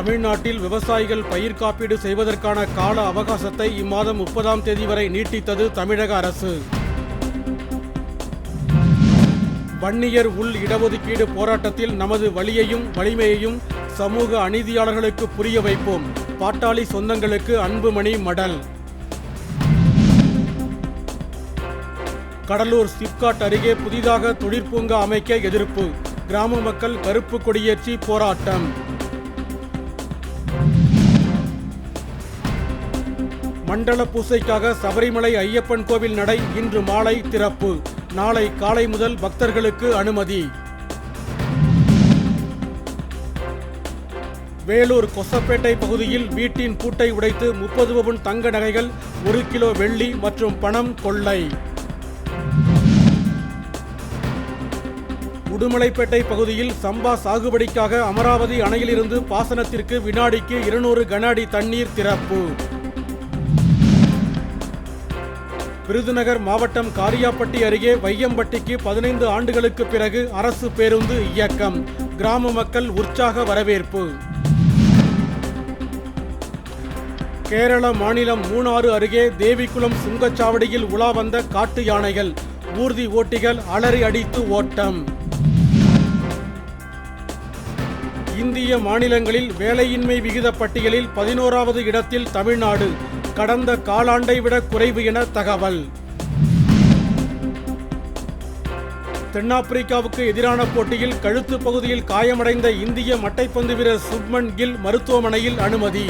தமிழ்நாட்டில் விவசாயிகள் பயிர் காப்பீடு செய்வதற்கான கால அவகாசத்தை இம்மாதம் 30ஆம் தேதி வரை நீட்டித்தது தமிழக அரசு. வன்னியர் உள் இடஒதுக்கீடு போராட்டத்தில் நமது வலியையும் வலிமையையும் சமூக அநீதியாளர்களுக்கு புரிய வைப்போம். பாட்டாளி சொந்தங்களுக்கு அன்புமணி மடல். கடலூர் சிப்காட் அருகே புதிதாக தொழிற்பூங்கா அமைக்க எதிர்ப்பு. கிராம மக்கள் கருப்பு கொடியேற்றி போராட்டம். மண்டல பூசைக்காக சபரிமலை ஐயப்பன் கோவில் நடை இன்று மாலை திறப்பு. நாளை காலை முதல் பக்தர்களுக்கு அனுமதி. வேலூர் கொசப்பேட்டை பகுதியில் வீட்டின் பூட்டை உடைத்து 30 பவுன் தங்க நகைகள் 1 கிலோ வெள்ளி மற்றும் பணம் கொள்ளை. உடுமலைப்பேட்டை பகுதியில் சம்பா சாகுபடிக்காக அமராவதி அணையிலிருந்து பாசனத்திற்கு வினாடிக்கு 200 கன அடி தண்ணீர் திறப்பு. விருதுநகர் மாவட்டம் காரியாப்பட்டி அருகே வையம்பட்டிக்கு 15 ஆண்டுகளுக்கு பிறகு அரசு பேருந்து இயக்கம். கிராம மக்கள் உற்சாக வரவேற்பு. கேரள மாநிலம் மூணாறு அருகே தேவிக்குளம் சுங்கச்சாவடியில் உலா வந்த காட்டு யானைகள். ஊர்தி ஓட்டிகள் அலறி அடித்து ஓட்டம். இந்திய மாநிலங்களில் வேலையின்மை விகித பட்டியலில் 11வது இடத்தில் தமிழ்நாடு. கடந்த காலாண்டை விட குறைவு என தகவல். தென்னாப்பிரிக்காவுக்கு எதிரான போட்டியில் கழுத்து பகுதியில் காயமடைந்த இந்திய மட்டைப்பந்து வீரர் சுப்மன் கில் மருத்துவமனையில் அனுமதி.